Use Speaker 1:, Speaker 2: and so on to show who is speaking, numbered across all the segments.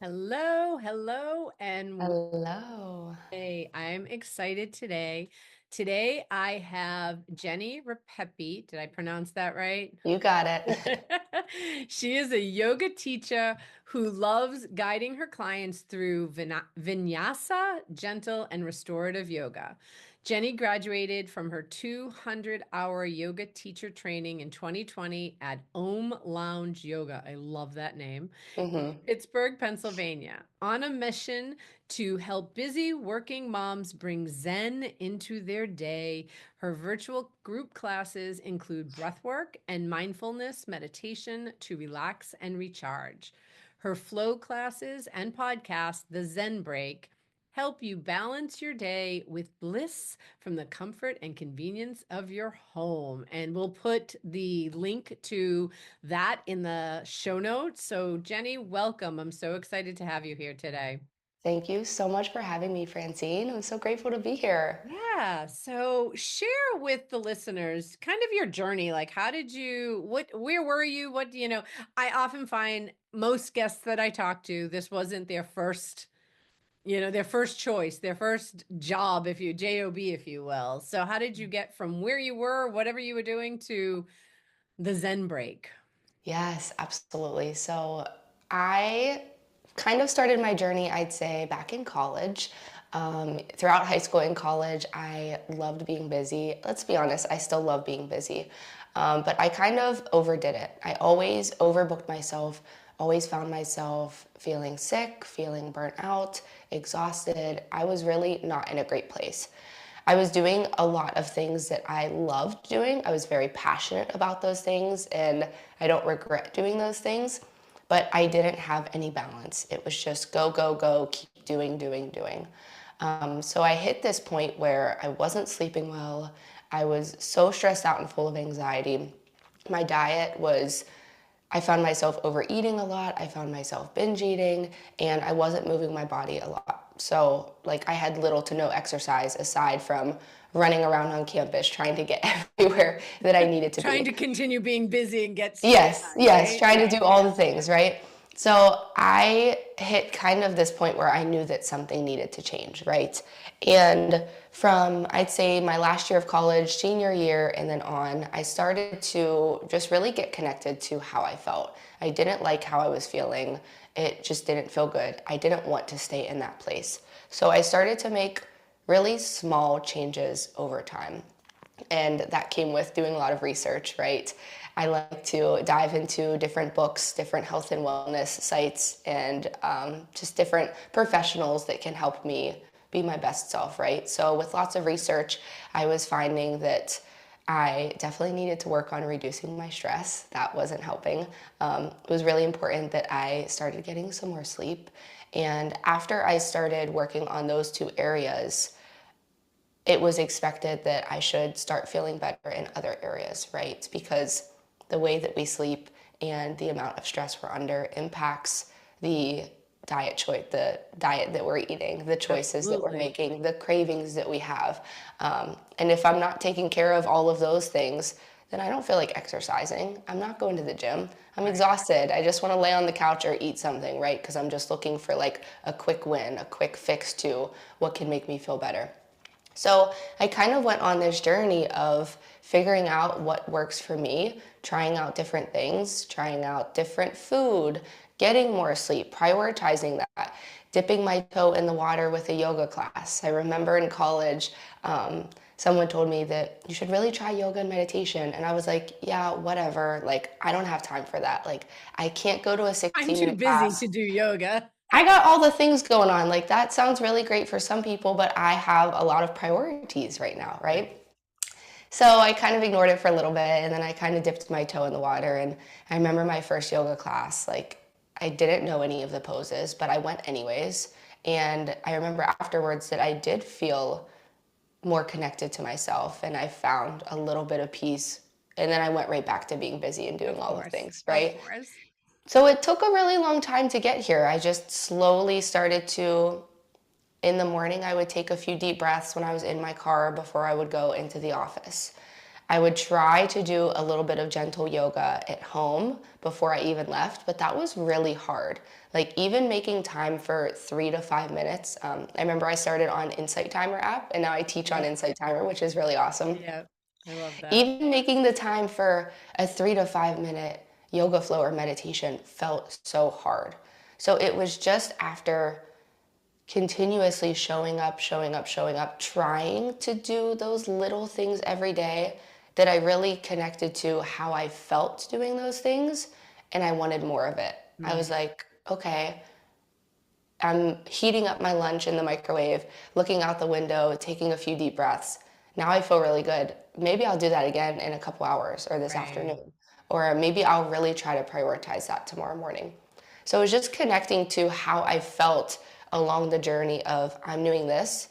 Speaker 1: Hello, hello, and
Speaker 2: Hello.
Speaker 1: hey, I'm excited today. Today I have Jenny Rapepi. Did I pronounce that right?
Speaker 2: You got it.
Speaker 1: She is a yoga teacher who loves guiding her clients through vinyasa, gentle, and restorative yoga. Jenny graduated from her 200-hour yoga teacher training in 2020 at Om Lounge Yoga. I love that name.
Speaker 2: hmm
Speaker 1: Pittsburgh, Pennsylvania, on a mission to help busy working moms bring Zen into their day. Her virtual group classes include breathwork and mindfulness meditation to relax and recharge. Her flow classes and podcast, The Zen Break, help you balance your day with bliss from the comfort and convenience of your home. And we'll put the link to that in the show notes. So, Jenny, welcome. I'm so excited to have you here today.
Speaker 2: Thank you so much for having me, Francine. I'm so grateful to be here.
Speaker 1: Yeah. So, share with the listeners kind of your journey. Like, how did you, where were you? What do you know? I often find most guests that I talk to, this wasn't their first, their first choice, their first job, job, if you will. So, how did you get from where you were, whatever you were doing, to the Zen break?
Speaker 2: Yes, absolutely. So I kind of started my journey, I'd say, back in college. Throughout high school and college, I loved being busy. Let's be honest, I still love being busy. But I kind of overdid it. I always overbooked myself, always found myself feeling sick, feeling burnt out, exhausted. I was really not in a great place. I was doing a lot of things that I loved doing. I was very passionate about those things, and I don't regret doing those things, but I didn't have any balance. It was just go, go, go, keep doing, doing, doing. So I hit this point where I wasn't sleeping well. I was so stressed out and full of anxiety. My diet was I found myself overeating a lot. I found myself binge eating, and I wasn't moving my body a lot. So, like, I had little to no exercise aside from running around on campus trying to get everywhere that I needed to
Speaker 1: Trying
Speaker 2: be.
Speaker 1: to continue being busy and get stuff
Speaker 2: Yes,
Speaker 1: done,
Speaker 2: yes,
Speaker 1: right?
Speaker 2: trying to
Speaker 1: Yeah.
Speaker 2: do all the things, right? So I hit kind of this point where I knew that something needed to change, right? And from, I'd say, my last year of college, senior year, and then on, I started to just really get connected to how I felt. I didn't like how I was feeling. It just didn't feel good. I didn't want to stay in that place. So I started to make really small changes over time. And that came with doing a lot of research, right? I like to dive into different books, different health and wellness sites, and just different professionals that can help me be my best self, right? So, with lots of research, I was finding that I definitely needed to work on reducing my stress. That wasn't helping. It was really important that I started getting some more sleep. And after I started working on those two areas, it was expected that I should start feeling better in other areas, right? Because the way that we sleep and the amount of stress we're under impacts the the diet that we're eating, the choices that we're
Speaker 1: Absolutely.
Speaker 2: making, the cravings that we have. And if I'm not taking care of all of those things, then I don't feel like exercising. I'm not going to the gym. I'm
Speaker 1: Right.
Speaker 2: exhausted. I just want to lay on the couch or eat something, right? Because I'm just looking for like a quick win, a quick fix to what can make me feel better. So I kind of went on this journey of figuring out what works for me, trying out different things, trying out different food, getting more sleep, prioritizing that, dipping my toe in the water with a yoga class. I remember in college, someone told me that you should really try yoga and meditation. And I was like, yeah, whatever. Like, I don't have time for that. Like, I can't go to a
Speaker 1: I'm
Speaker 2: 60
Speaker 1: too
Speaker 2: minute
Speaker 1: busy
Speaker 2: class.
Speaker 1: to do yoga.
Speaker 2: I got all the things going on. Like that sounds really great for some people, but I have a lot of priorities right now,
Speaker 1: Right.
Speaker 2: right? So I kind of ignored it for a little bit and then I kind of dipped my toe in the water and I remember my first yoga class, like I didn't know any of the poses, but I went anyways. And I remember afterwards that I did feel more connected to myself and I found a little bit of peace. And then I went right back to being busy and doing
Speaker 1: Of
Speaker 2: all the
Speaker 1: course.
Speaker 2: things,
Speaker 1: Of
Speaker 2: right?
Speaker 1: course.
Speaker 2: So it took a really long time to get here. I just slowly started to in the morning, I would take a few deep breaths when I was in my car before I would go into the office. I would try to do a little bit of gentle yoga at home before I even left, but that was really hard. Like even making time for 3 to 5 minutes. I remember I started on Insight Timer app, and now I teach on
Speaker 1: Yep.
Speaker 2: Insight Timer, which is really awesome.
Speaker 1: Yep. I love that.
Speaker 2: Even making the time for a 3 to 5 minute yoga flow or meditation felt so hard. So it was just after continuously showing up, showing up, showing up, trying to do those little things every day that I really connected to how I felt doing those things, and I wanted more of it. I was
Speaker 1: Mm,
Speaker 2: like, okay, I'm heating up my lunch in the microwave, looking out the window, taking a few deep breaths. Now I feel really good. Maybe I'll do that again in a couple hours or this
Speaker 1: right.
Speaker 2: afternoon. Or maybe I'll really try to prioritize that tomorrow morning. So it was just connecting to how I felt along the journey of I'm doing this.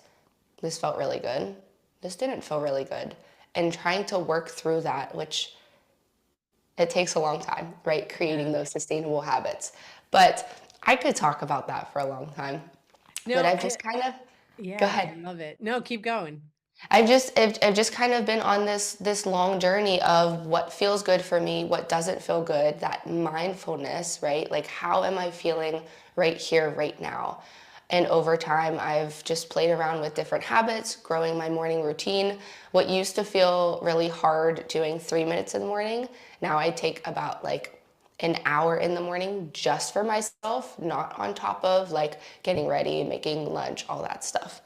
Speaker 2: This felt really good. This didn't feel really good. And trying to work through that, which it takes a long time, right? Creating
Speaker 1: Yeah.
Speaker 2: those sustainable habits. But I could talk about that for a long time. But
Speaker 1: No,
Speaker 2: I've just kind of, go
Speaker 1: yeah, I
Speaker 2: ahead.
Speaker 1: love it. No, keep going.
Speaker 2: I've just kind of been on this long journey of what feels good for me, what doesn't feel good, that mindfulness, right? Like how am I feeling right here, right now? And over time, I've just played around with different habits, growing my morning routine. What used to feel really hard doing 3 minutes in the morning, now I take about like an hour in the morning just for myself, not on top of like getting ready, making lunch, all that stuff.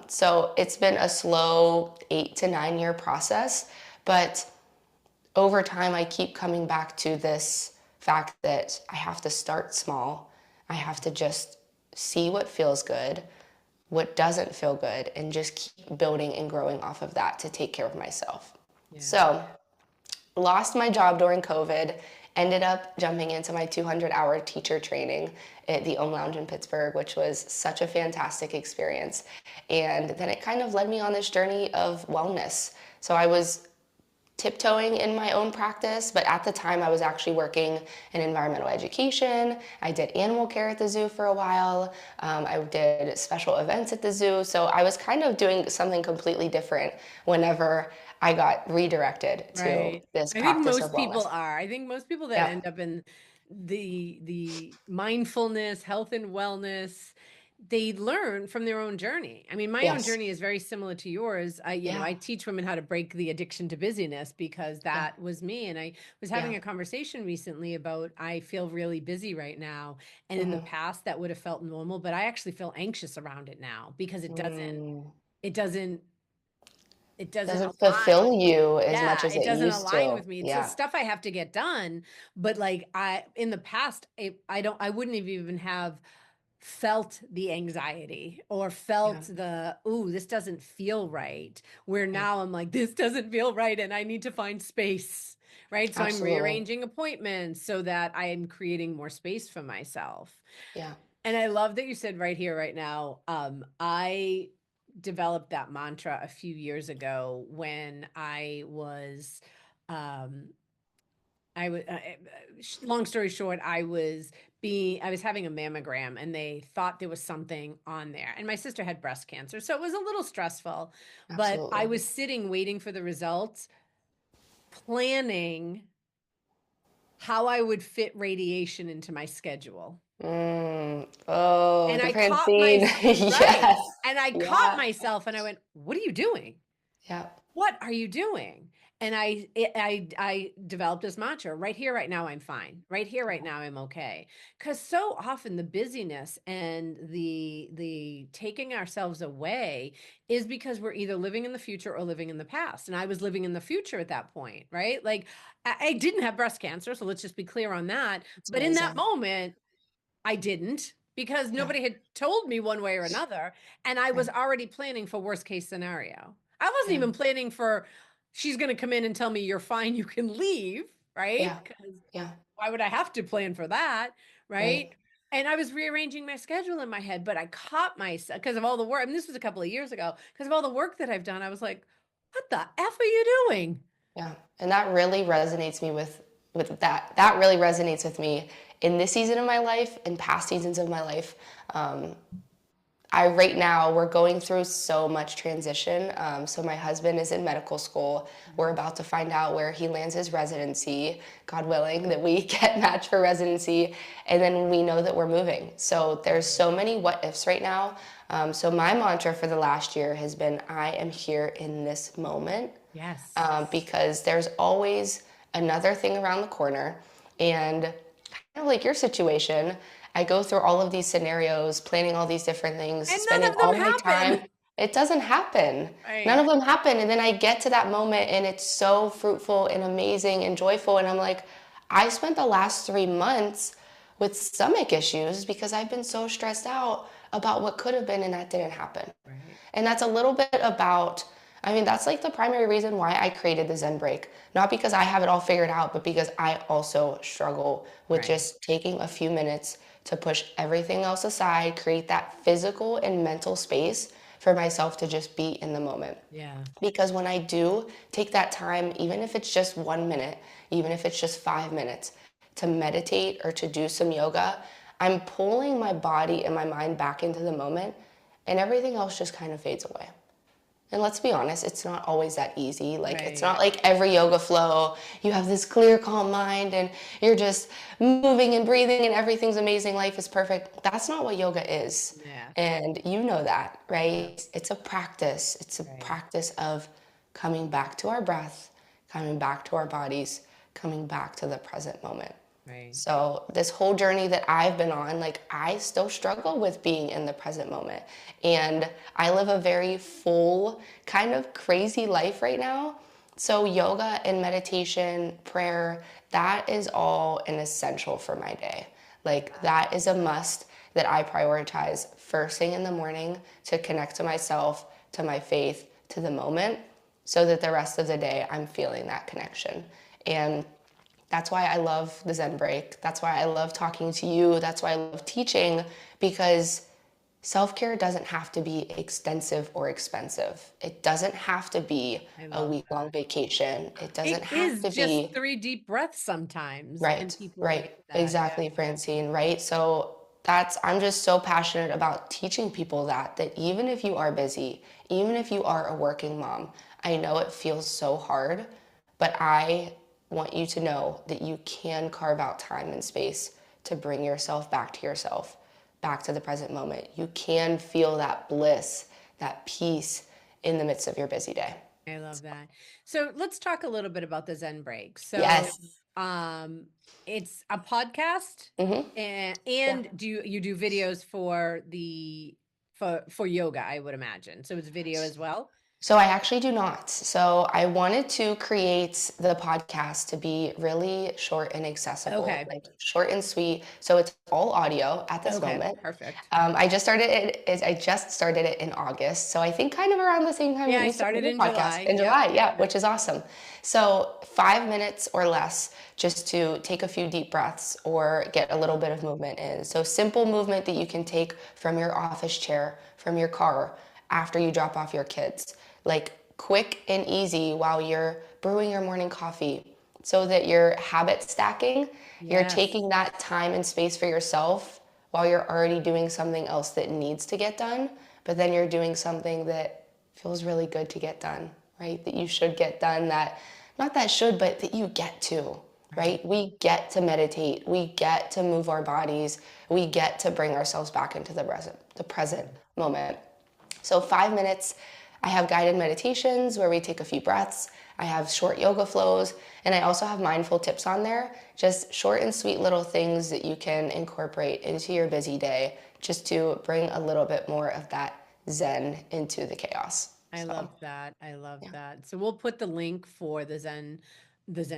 Speaker 2: So it's been a slow 8 to 9 year process, but over time, I keep coming back to this fact that I have to start small. I have to just see what feels good, what doesn't feel good, and just keep building and growing off of that to take care of myself.
Speaker 1: Yeah.
Speaker 2: So, lost my job during COVID, ended up jumping into my 200-hour teacher training at the Ohm Lounge in Pittsburgh, which was such a fantastic experience. And then it kind of led me on this journey of wellness. So I was tiptoeing in my own practice, but at the time I was actually working in environmental education. I did animal care at the zoo for a while. I did special events at the zoo. So I was kind of doing something completely different whenever I got redirected to
Speaker 1: Right.
Speaker 2: this
Speaker 1: I think
Speaker 2: practice of
Speaker 1: most people
Speaker 2: wellness.
Speaker 1: are. I think most people that end
Speaker 2: Yep.
Speaker 1: up in the mindfulness, health and wellness, they learn from their own journey. I mean, my own
Speaker 2: Yes.
Speaker 1: journey is very similar to yours.
Speaker 2: Yeah.
Speaker 1: I teach women how to break the addiction to busyness because
Speaker 2: Yeah.
Speaker 1: that was me. And I was
Speaker 2: Yeah.
Speaker 1: having a conversation recently about I feel really busy right now. And in the
Speaker 2: Mm-hmm.
Speaker 1: past that would have felt normal, but I actually feel anxious around it now because
Speaker 2: Mm.
Speaker 1: it doesn't, it doesn't
Speaker 2: Doesn't
Speaker 1: align.
Speaker 2: fulfill you as much
Speaker 1: Yeah,
Speaker 2: as
Speaker 1: it
Speaker 2: it
Speaker 1: doesn't
Speaker 2: used
Speaker 1: align
Speaker 2: to.
Speaker 1: with me. It's the
Speaker 2: Yeah.
Speaker 1: stuff I have to get done, but like I in the past, I wouldn't have even have felt the anxiety or
Speaker 2: Yeah.
Speaker 1: felt the, ooh, this doesn't feel right. Where
Speaker 2: Yeah.
Speaker 1: now I'm like, this doesn't feel right and I need to find space, right? So I'm
Speaker 2: Absolutely.
Speaker 1: rearranging appointments so that I am creating more space for myself.
Speaker 2: Yeah.
Speaker 1: And I love that you said right here, right now. I developed that mantra a few years ago when um, long story short, I was having a mammogram and they thought there was something on there. And my sister had breast cancer. So it was a little stressful, but I
Speaker 2: Absolutely.
Speaker 1: was sitting waiting for the results, planning how I would fit radiation into my schedule.
Speaker 2: Mm. Oh,
Speaker 1: And
Speaker 2: the
Speaker 1: I caught
Speaker 2: Francine.
Speaker 1: my right.
Speaker 2: Yes.
Speaker 1: And I caught
Speaker 2: Yeah.
Speaker 1: myself and I went, "What are you doing?
Speaker 2: Yeah.
Speaker 1: What are you doing?" And I developed this mantra, right here, right now, I'm fine. Right here, right now, I'm okay. Because so often the busyness and the taking ourselves away is because we're either living in the future or living in the past. And I was living in the future at that point, right? Like I didn't have breast cancer, so let's just be clear on that.
Speaker 2: It's
Speaker 1: But in that
Speaker 2: amazing.
Speaker 1: moment, I didn't because
Speaker 2: Yeah.
Speaker 1: nobody had told me one way or another. And I was
Speaker 2: Right.
Speaker 1: already planning for worst case scenario. I wasn't
Speaker 2: Yeah.
Speaker 1: even planning for she's going to come in and tell me you're fine, you can leave, right?
Speaker 2: Yeah.
Speaker 1: Because
Speaker 2: Yeah.
Speaker 1: why would I have to plan for that,
Speaker 2: Right.
Speaker 1: right? And I was rearranging my schedule in my head, but I caught myself because of all the work. I mean, this was a couple of years ago. Because of all the work that I've done, I was like, what the F are you doing?
Speaker 2: Yeah. And that really resonates me with that. That really resonates with me in this season of my life and past seasons of my life. I right now we're going through so much transition. So my husband is in medical school. We're about to find out where he lands his residency. God willing that we get matched for residency, and then we know that we're moving. So there's so many what ifs right now. So my mantra for the last year has been, I am here in this moment,
Speaker 1: Yes.
Speaker 2: because there's always another thing around the corner, and kind of like your situation, I go through all of these scenarios, planning all these different things,
Speaker 1: And none
Speaker 2: spending
Speaker 1: of them
Speaker 2: all my time.
Speaker 1: happen.
Speaker 2: It doesn't happen. None
Speaker 1: Right.
Speaker 2: of them happen. And then I get to that moment and it's so fruitful and amazing and joyful. And I'm like, I spent the last 3 months with stomach issues because I've been so stressed out about what could have been and that didn't happen.
Speaker 1: Right.
Speaker 2: And that's a little bit about, I mean, that's like the primary reason why I created the Zen break. Not because I have it all figured out, but because I also struggle with
Speaker 1: Right.
Speaker 2: just taking a few minutes to push everything else aside, create that physical and mental space for myself to just be in the moment.
Speaker 1: Yeah.
Speaker 2: Because when I do take that time, even if it's just 1 minute, even if it's just 5 minutes, to meditate or to do some yoga, I'm pulling my body and my mind back into the moment, and everything else just kind of fades away. And let's be honest, it's not always that easy. Like, it's not
Speaker 1: Right.
Speaker 2: like every yoga flow, you have this clear, calm mind and you're just moving and breathing and everything's amazing, life is perfect. That's not what yoga is.
Speaker 1: Yeah.
Speaker 2: And you know that,
Speaker 1: Yeah.
Speaker 2: right? It's a practice. It's a
Speaker 1: Right.
Speaker 2: practice of coming back to our breath, coming back to our bodies, coming back to the present moment.
Speaker 1: Right.
Speaker 2: So this whole journey that I've been on, like, I still struggle with being in the present moment. And I live a very full, kind of crazy life right now. So yoga and meditation, prayer, that is all an essential for my day. Like, that is a must that I prioritize first thing in the morning to connect to myself, to my faith, to the moment, so that the rest of the day I'm feeling that connection. And that's why I love the Zen break. That's why I love talking to you. That's why I love teaching, because self-care doesn't have to be extensive or expensive. It doesn't have to be
Speaker 1: I
Speaker 2: a
Speaker 1: love
Speaker 2: week-long
Speaker 1: that.
Speaker 2: vacation. It doesn't
Speaker 1: It
Speaker 2: have
Speaker 1: is
Speaker 2: to
Speaker 1: just
Speaker 2: be.
Speaker 1: three deep breaths sometimes, and
Speaker 2: Right,
Speaker 1: people miss
Speaker 2: right.
Speaker 1: that. Yeah.
Speaker 2: Exactly, Francine, right? So I'm just so passionate about teaching people that even if you are busy, even if you are a working mom, I know it feels so hard, but I want you to know that you can carve out time and space to bring yourself, back to the present moment. You can feel that bliss, that peace in the midst of your busy day.
Speaker 1: I love that. So let's talk a little bit about the Zen break. So,
Speaker 2: Yes.
Speaker 1: um, it's a podcast,
Speaker 2: Mm-hmm. Yeah.
Speaker 1: and you do videos for the for yoga, I would imagine. So it's video as well.
Speaker 2: So I actually do not. So I wanted to create the podcast to be really short and accessible,
Speaker 1: Okay.
Speaker 2: like short and sweet. So it's all audio at this
Speaker 1: Okay.
Speaker 2: moment.
Speaker 1: Perfect.
Speaker 2: I just started it in August. So I think kind of around the same time
Speaker 1: Yeah,
Speaker 2: that
Speaker 1: I
Speaker 2: you started
Speaker 1: started
Speaker 2: your
Speaker 1: in
Speaker 2: podcast
Speaker 1: July.
Speaker 2: in
Speaker 1: Yep.
Speaker 2: July. Yeah,
Speaker 1: Yep.
Speaker 2: which is awesome. So 5 minutes or less just to take a few deep breaths or get a little bit of movement in. So simple movement that you can take from your office chair, from your car, after you drop off your kids, like quick and easy while you're brewing your morning coffee, so that you're habit stacking. You're
Speaker 1: Yes.
Speaker 2: taking that time and space for yourself while you're already doing something else that needs to get done, but then you're doing something that feels really good to get done, right? That you should get done, that not that should, but that you get to,
Speaker 1: Right.
Speaker 2: right? We get to meditate, we get to move our bodies, we get to bring ourselves back into the present moment. So 5 minutes, I have guided meditations where we take a few breaths. I have short yoga flows, and I also have mindful tips on there, just short and sweet little things that you can incorporate into your busy day just to bring a little bit more of that zen into the chaos.
Speaker 1: I
Speaker 2: So,
Speaker 1: love that. I love
Speaker 2: yeah.
Speaker 1: that. So we'll put the link for the Zen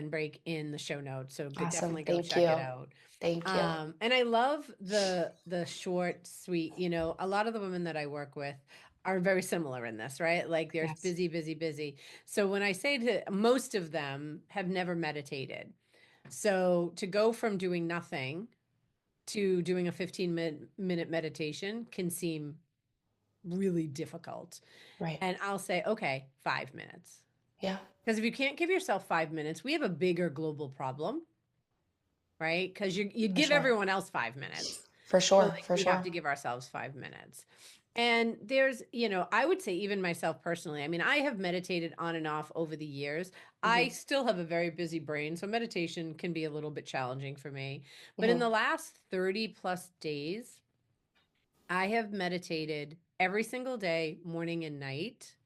Speaker 1: break in the show notes. So
Speaker 2: Awesome.
Speaker 1: definitely go
Speaker 2: Thank
Speaker 1: check it
Speaker 2: you.
Speaker 1: out.
Speaker 2: Thank you.
Speaker 1: And I love the short, sweet, a lot of the women that I work with are very similar in this, right? Like there's
Speaker 2: Yes.
Speaker 1: busy, busy, busy. So when I say to most of them have never meditated. So to go from doing nothing to doing a 15-minute meditation can seem really difficult.
Speaker 2: Right.
Speaker 1: And I'll say, okay, 5 minutes.
Speaker 2: Yeah.
Speaker 1: Because if you can't give yourself 5 minutes, we have a bigger global problem, right? Because you'd
Speaker 2: For
Speaker 1: give
Speaker 2: sure.
Speaker 1: everyone else 5 minutes.
Speaker 2: For
Speaker 1: So
Speaker 2: sure,
Speaker 1: like
Speaker 2: for
Speaker 1: we have
Speaker 2: sure.
Speaker 1: to give ourselves 5 minutes. And there's, I would say even myself personally, I mean, I have meditated on and off over the years. I
Speaker 2: Hmm.
Speaker 1: still have a very busy brain, so meditation can be a little bit challenging for me. But in
Speaker 2: Hmm.
Speaker 1: the last 30 plus days, I have meditated every single day, morning and night,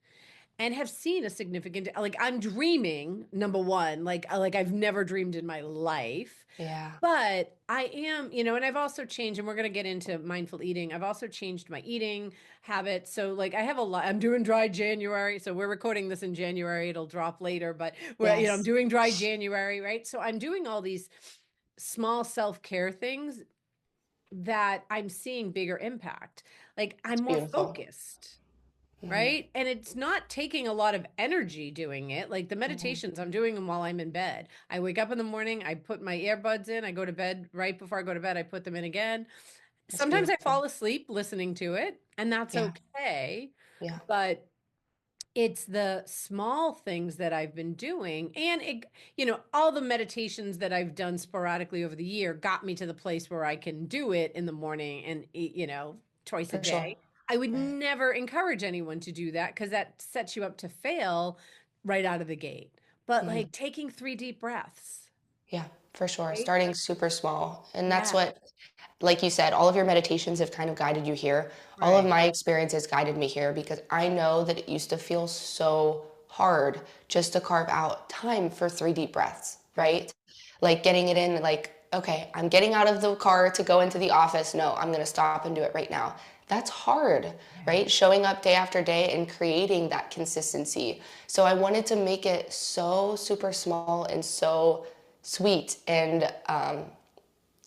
Speaker 1: and have seen a significant, like I'm dreaming, number one, like I've never dreamed in my life.
Speaker 2: Yeah.
Speaker 1: But I am, and I've also changed, and we're going to get into mindful eating. I've also changed my eating habits. So, like, I have a lot, I'm doing dry January. So, we're recording this in January. It'll drop later, but I'm
Speaker 2: Yes.
Speaker 1: doing dry January, right? So, I'm doing all these small self care things that I'm seeing bigger impact. Like, I'm
Speaker 2: It's
Speaker 1: more
Speaker 2: beautiful.
Speaker 1: focused.
Speaker 2: Hmm.
Speaker 1: Right. And it's not taking a lot of energy doing it. Like the
Speaker 2: Hmm.
Speaker 1: meditations, I'm doing them while I'm in bed. I wake up in the morning, I put my earbuds in, I go to bed. Right before I go to bed, I put them in again.
Speaker 2: It's
Speaker 1: Sometimes I
Speaker 2: beautiful.
Speaker 1: fall asleep listening to it, and that's
Speaker 2: Yeah.
Speaker 1: okay.
Speaker 2: Yeah.
Speaker 1: But it's the small things that I've been doing. And all the meditations that I've done sporadically over the year got me to the place where I can do it in the morning and, twice a
Speaker 2: For sure.
Speaker 1: day. I would
Speaker 2: Right.
Speaker 1: never encourage anyone to do that because that sets you up to fail right out of the gate. But
Speaker 2: Hmm.
Speaker 1: like taking 3 deep breaths,
Speaker 2: Yeah, for sure.
Speaker 1: right?
Speaker 2: Starting super small. And that's
Speaker 1: Yeah,
Speaker 2: what, like you said, all of your meditations have kind of guided you here. All of
Speaker 1: right.
Speaker 2: my experiences guided me here because I know that it used to feel so hard just to carve out time for 3 deep breaths,
Speaker 1: Right.
Speaker 2: right? Like getting it in, like, okay, I'm getting out of the car to go into the office. No, I'm going to stop and do it right now. That's hard,
Speaker 1: Yeah.
Speaker 2: right? Showing up day after day and creating that consistency. So I wanted to make it so super small and so sweet and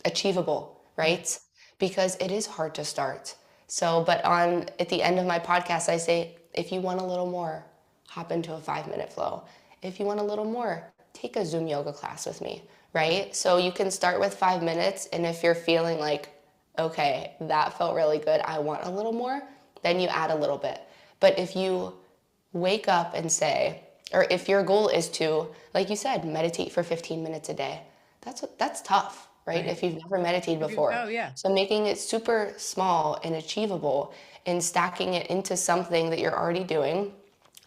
Speaker 2: achievable,
Speaker 1: Yeah.
Speaker 2: right? Because it is hard to start. So, but on at the end of my podcast, I say, if you want a little more, hop into a 5 minute flow. If you want a little more, take a Zoom yoga class with me,
Speaker 1: Right.
Speaker 2: right? So you can start with 5 minutes, and if you're feeling like, okay, that felt really good, I want a little more, then you add a little bit. But if you wake up and say, or if your goal is to, like you said, meditate for 15 minutes a day, that's tough, right?
Speaker 1: Right.
Speaker 2: If you've never meditated before.
Speaker 1: Oh, yeah.
Speaker 2: So making it super small and achievable and stacking it into something that you're already doing,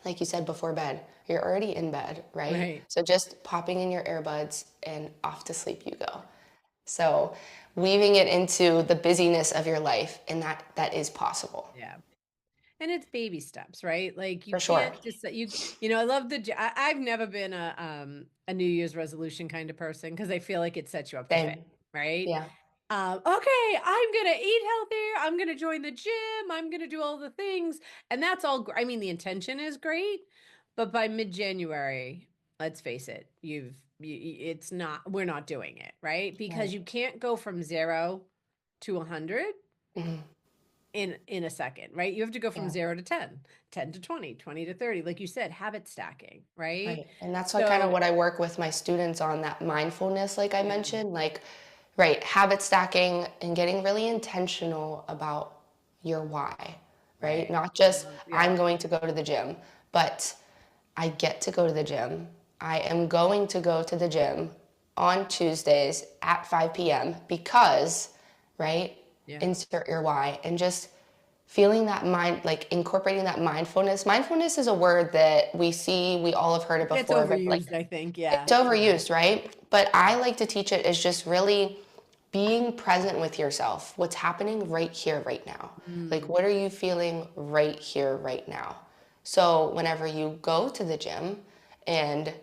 Speaker 2: like you said before bed, you're already in bed, right?
Speaker 1: Right.
Speaker 2: So just popping in your earbuds and off to sleep you go. So weaving it into the busyness of your life, and that is possible.
Speaker 1: Yeah. And it's baby steps, right? Like you
Speaker 2: For sure.
Speaker 1: can't just I love I've never been a New Year's resolution kind of person because I feel like it sets you up to fail,
Speaker 2: Same.
Speaker 1: right?
Speaker 2: Yeah.
Speaker 1: Okay, I'm gonna eat healthier. I'm gonna join the gym. I'm gonna do all the things, and that's all. I mean, the intention is great, but by mid-January, let's face it, it's not. We're not doing it, right? Because
Speaker 2: Right.
Speaker 1: you can't go from 0 to 100
Speaker 2: Hmm.
Speaker 1: in a second, right? You have to go from
Speaker 2: Yeah.
Speaker 1: 0 to 10, 10 to 20, 20 to 30. Like you said, habit stacking, right?
Speaker 2: Right. And that's what kind of
Speaker 1: So,
Speaker 2: what I work with my students on, that mindfulness, like I
Speaker 1: yeah,
Speaker 2: mentioned, like, right, habit stacking and getting really intentional about your why, right?
Speaker 1: right.
Speaker 2: Not just
Speaker 1: Yeah,
Speaker 2: I'm going to go to the gym, but I get to go to the gym. I am going to go to the gym on Tuesdays at 5 p.m. because, right?
Speaker 1: yeah.
Speaker 2: Insert your why, and just feeling that mind, like incorporating that mindfulness. Mindfulness is a word that we see, we all have heard it
Speaker 1: It gets
Speaker 2: before, but like
Speaker 1: overused, I think. Yeah,
Speaker 2: it's
Speaker 1: yeah.
Speaker 2: overused, right? But I like to teach it as just really being present with yourself. What's happening right here, right now? Like,
Speaker 1: Mm,
Speaker 2: what are you feeling right here, right now? So, whenever you go to the gym and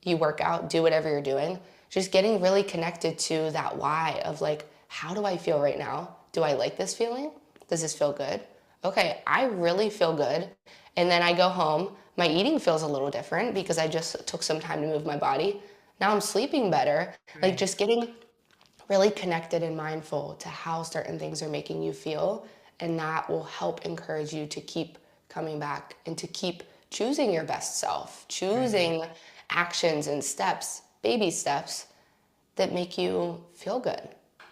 Speaker 2: you work out, do whatever you're doing, just getting really connected to that why of like, how do I feel right now? Do I like this feeling? Does this feel good? Okay, I really feel good. And then I go home, my eating feels a little different because I just took some time to move my body. Now I'm sleeping better. Like
Speaker 1: right.
Speaker 2: just getting really connected and mindful to how certain things are making you feel. And that will help encourage you to keep coming back and to keep choosing your best self,
Speaker 1: Right.
Speaker 2: choosing actions and steps, baby steps that make you feel good,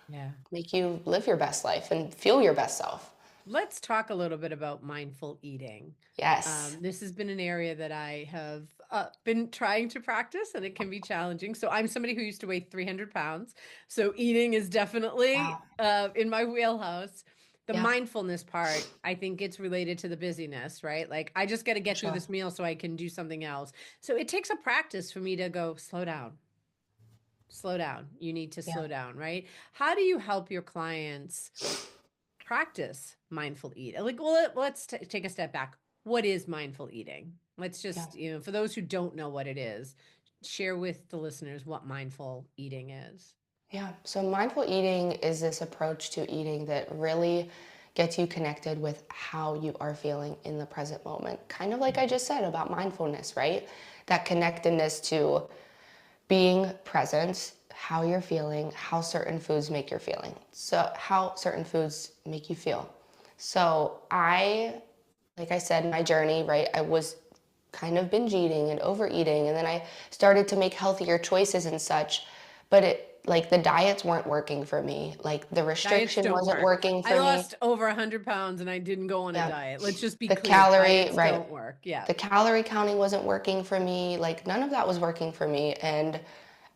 Speaker 1: Yeah.
Speaker 2: make you live your best life and feel your best self.
Speaker 1: Let's talk a little bit about mindful eating.
Speaker 2: Yes.
Speaker 1: This has been an area that I have been trying to practice, and it can be challenging. So I'm somebody who used to weigh 300 pounds. So eating is definitely
Speaker 2: Wow.
Speaker 1: in my wheelhouse. The
Speaker 2: Yeah,
Speaker 1: mindfulness part, I think it's related to the busyness, right? Like I just got to
Speaker 2: for
Speaker 1: get through
Speaker 2: sure.
Speaker 1: this meal so I can do something else. So it takes a practice for me to go, slow down, slow down. You need to
Speaker 2: Yeah,
Speaker 1: slow down, right? How do you help your clients practice mindful eat? Like, well, let's take a step back. What is mindful eating? Let's
Speaker 2: yeah.
Speaker 1: just, for those who don't know what it is, share with the listeners what mindful eating is.
Speaker 2: Yeah. So mindful eating is this approach to eating that really gets you connected with how you are feeling in the present moment. Kind of like I just said about mindfulness, right? That connectedness to being present, how you're feeling, how certain foods make you feeling. So how certain foods make you feel. So like I said, my journey, right? I was kind of binge eating and overeating, and then I started to make healthier choices and such. But it, like, the diets weren't working for me. Like the
Speaker 1: Diets
Speaker 2: restriction
Speaker 1: don't
Speaker 2: wasn't
Speaker 1: work.
Speaker 2: working
Speaker 1: I
Speaker 2: for me.
Speaker 1: lost over 100 pounds and I didn't go on a
Speaker 2: Yeah.
Speaker 1: diet. Let's just be
Speaker 2: The
Speaker 1: clear.
Speaker 2: calorie,
Speaker 1: Diets
Speaker 2: right.
Speaker 1: don't work. Yeah.
Speaker 2: The calorie counting wasn't working for me. Like none of that was working for me. And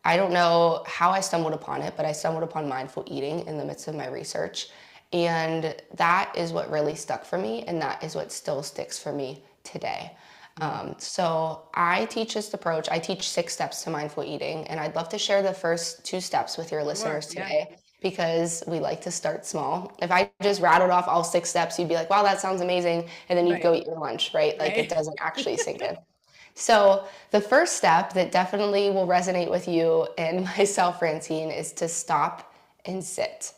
Speaker 2: I don't know how I stumbled upon it, but I stumbled upon mindful eating in the midst of my research. And that is what really stuck for me. And that is what still sticks for me today.
Speaker 1: Mm.
Speaker 2: So I teach this approach. I teach 6 steps to mindful eating. And I'd love to share the first 2 steps with your
Speaker 1: Sure.
Speaker 2: listeners
Speaker 1: Yeah.
Speaker 2: today because we like to start small. If I just rattled off all 6 steps, you'd be like, wow, that sounds amazing. And then you'd
Speaker 1: Right.
Speaker 2: go eat your lunch, right? Like it
Speaker 1: Right.
Speaker 2: doesn't actually sink in. So, the first step that definitely will resonate with you and myself, Francine, is to stop and sit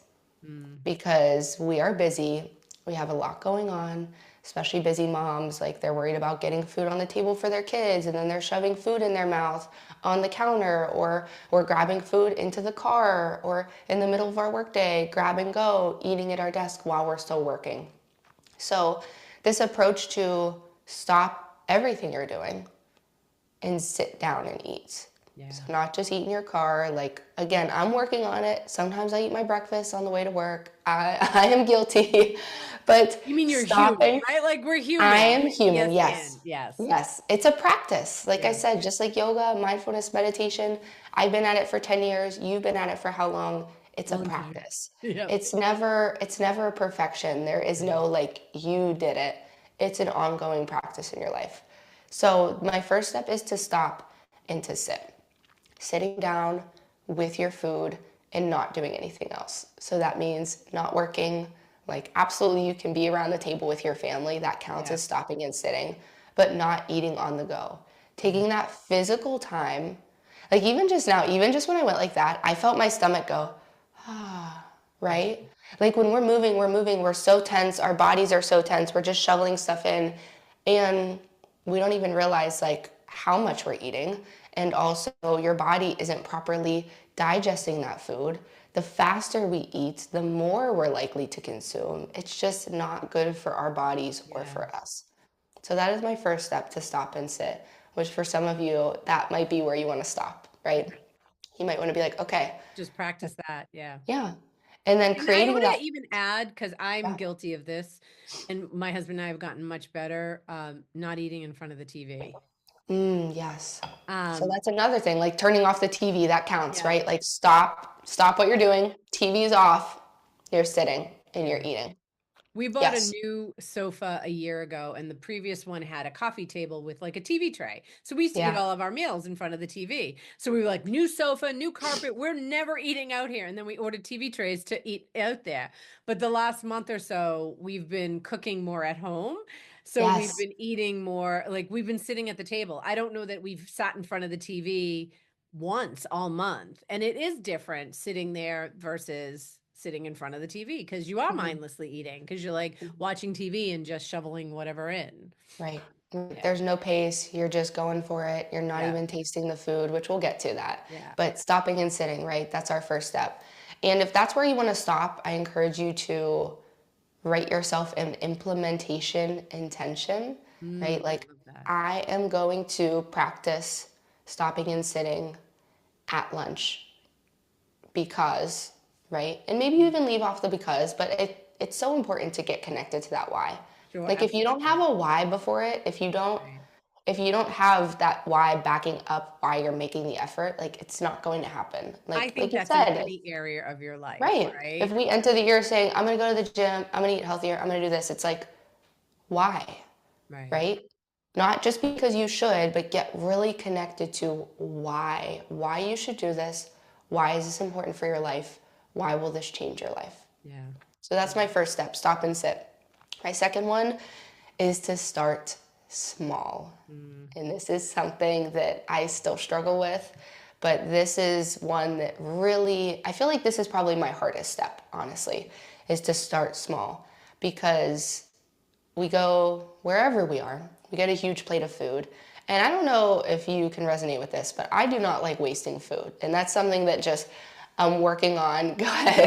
Speaker 1: Mm.
Speaker 2: because we are busy. We have a lot going on, especially busy moms. Like they're worried about getting food on the table for their kids, and then they're shoving food in their mouth on the counter, or we're grabbing food into the car, or in the middle of our workday, grab and go, eating at our desk while we're still working. So, this approach to stop everything you're doing and sit down and eat. So
Speaker 1: Yeah.
Speaker 2: not just eat in your car. Like again, I'm working on it. Sometimes I eat my breakfast on the way to work. I am guilty, but
Speaker 1: You mean you're human,
Speaker 2: stopping.
Speaker 1: right? Like we're
Speaker 2: I
Speaker 1: human.
Speaker 2: am human.
Speaker 1: Yes,
Speaker 2: Yes,
Speaker 1: and yes.
Speaker 2: yes. It's a practice. Like I
Speaker 1: Yeah.
Speaker 2: said, just like yoga, mindfulness, meditation. I've been at it for 10 years. You've been at it for how long? It's a
Speaker 1: Long time.
Speaker 2: practice.
Speaker 1: Yep.
Speaker 2: It's never a perfection. There is
Speaker 1: Right.
Speaker 2: no like you did it. It's an ongoing practice in your life. So my first step is to stop and to sit. Sitting down with your food and not doing anything else. So that means not working. Like, absolutely, you can be around the table with your family. That counts
Speaker 1: Yeah.
Speaker 2: as stopping and sitting, but not eating on the go.
Speaker 1: Yeah.
Speaker 2: Taking that physical time, like, even just now, even just when I went like that, I felt my stomach go,
Speaker 1: Right.
Speaker 2: right? Like, when we're moving, we're so tense. Our bodies are so tense. We're just shoveling stuff in. And we don't even realize like how much we're eating, and also your body isn't properly digesting that food. The faster we eat, the more we're likely to consume. It's just not good for our bodies or
Speaker 1: Yeah.
Speaker 2: for us. So that is my first step, to stop and sit, which for some of you that might be where you want to stop, right? You might want to be like, okay,
Speaker 1: Just practice that. Yeah.
Speaker 2: yeah, and then
Speaker 1: And I
Speaker 2: creating
Speaker 1: want
Speaker 2: that.
Speaker 1: to even add, because I'm
Speaker 2: Yeah.
Speaker 1: guilty of this, and my husband and I have gotten much better, not eating in front of the TV.
Speaker 2: Yes. So
Speaker 1: Um,
Speaker 2: that's another thing, like turning off the TV, that counts,
Speaker 1: yeah.
Speaker 2: right? Like stop what you're doing. TV's off. You're sitting and you're
Speaker 1: Yeah.
Speaker 2: eating.
Speaker 1: We bought a
Speaker 2: Yes.
Speaker 1: new sofa a year ago, and the previous one had a coffee table with like a TV tray. So we used to eat
Speaker 2: Yeah.
Speaker 1: all of our meals in front of the TV. So we were like, new sofa, new carpet. We're never eating out here. And then we ordered TV trays to eat out there. But the last month or so, we've been cooking more at home. So we've
Speaker 2: Yes.
Speaker 1: been eating more, like we've been sitting at the table. I don't know that we've sat in front of the TV once all month. And it is different sitting there versus sitting in front of the TV because you are
Speaker 2: Mhm.
Speaker 1: mindlessly eating because you're like watching TV and just shoveling whatever in.
Speaker 2: Right.
Speaker 1: Yeah.
Speaker 2: There's no pace. You're just going for it. You're not
Speaker 1: Yeah.
Speaker 2: even tasting the food, which we'll get to that.
Speaker 1: Yeah.
Speaker 2: But stopping and sitting, right? That's our first step. And if that's where you want to stop, I encourage you to write yourself an implementation intention, right?
Speaker 1: I
Speaker 2: Like,
Speaker 1: love that.
Speaker 2: I am going to practice stopping and sitting at lunch because, right? And maybe you
Speaker 1: Mm.
Speaker 2: even leave off the because, but it's so important to get connected to that why.
Speaker 1: Sure.
Speaker 2: Like, if you don't have
Speaker 1: Absolutely.
Speaker 2: a why before it, if you don't
Speaker 1: Right.
Speaker 2: if you don't have that why backing up why you're making the effort, like it's not going to happen.
Speaker 1: I
Speaker 2: Like
Speaker 1: think
Speaker 2: you
Speaker 1: that's in
Speaker 2: said,
Speaker 1: any area of your life,
Speaker 2: right. If
Speaker 1: right?
Speaker 2: we enter the year saying, I'm going to go to the gym, I'm going to eat healthier, I'm going to do this, it's like, why?
Speaker 1: Right.
Speaker 2: Right? Not just because you should, but get really connected to why you should do this. Why is this important for your life? Why will this change your life?
Speaker 1: Yeah.
Speaker 2: So that's
Speaker 1: Yeah.
Speaker 2: my first step, stop and sit. My second one is to start small.
Speaker 1: Mm.
Speaker 2: And this is something that I still struggle with, but this is one that really, I feel like this is probably my hardest step, honestly, is to start small because we go wherever we are, we get a huge plate of food. And I don't know if you can resonate with this, but I do not like wasting food. And that's something that just I'm working on. Go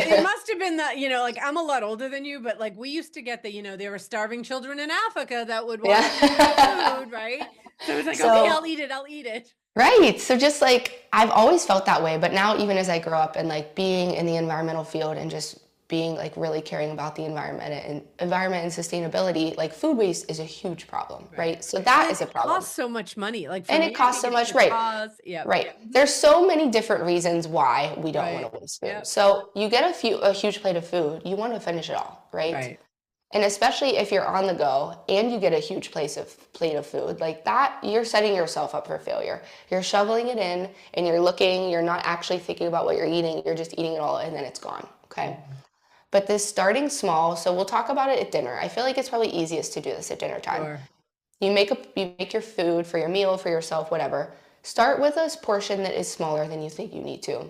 Speaker 1: It
Speaker 2: ahead.
Speaker 1: must have been that, you know, like I'm a lot older than you, but like we used to get the, there were starving children in Africa that would want to eat the
Speaker 2: Yeah.
Speaker 1: food, right? So it's like, okay,
Speaker 2: So,
Speaker 1: I'll eat it. I'll eat it.
Speaker 2: right. So just like I've always felt that way, but now even as I grow up and like being in the environmental field and just being like really caring about the environment and sustainability, like food waste is a huge problem,
Speaker 1: Right.
Speaker 2: right? So that
Speaker 1: And
Speaker 2: is a
Speaker 1: it
Speaker 2: problem.
Speaker 1: costs so much money. Like for
Speaker 2: And
Speaker 1: me,
Speaker 2: it
Speaker 1: I
Speaker 2: costs
Speaker 1: think
Speaker 2: so
Speaker 1: it's
Speaker 2: much,
Speaker 1: the
Speaker 2: right?
Speaker 1: cost. Yep.
Speaker 2: Right.
Speaker 1: Mhm.
Speaker 2: There's so many different reasons why we don't want
Speaker 1: Right.
Speaker 2: to waste food.
Speaker 1: Yep.
Speaker 2: So you get a huge plate of food, you want to finish it all, right?
Speaker 1: Right.
Speaker 2: And especially if you're on the go and you get a huge plate of food, like that, you're setting yourself up for failure. You're shoveling it in and you're looking, you're not actually thinking about what you're eating, you're just eating it all and then it's gone. Okay.
Speaker 1: Yeah.
Speaker 2: But this starting small, so we'll talk about it at dinner. I feel like it's probably easiest to do this at dinner time.
Speaker 1: Sure.
Speaker 2: You make your food for your meal, for yourself, whatever. Start with a portion that is smaller than you think you need to.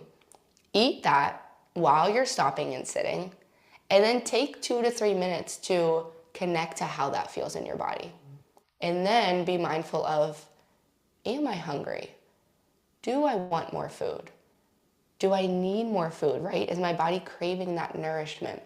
Speaker 2: Eat that while you're stopping and sitting, and then take 2 to 3 minutes to connect to how that feels in your body. And then be mindful of, am I hungry? Do I want more food? Do I need more food, right? Is my body craving that nourishment?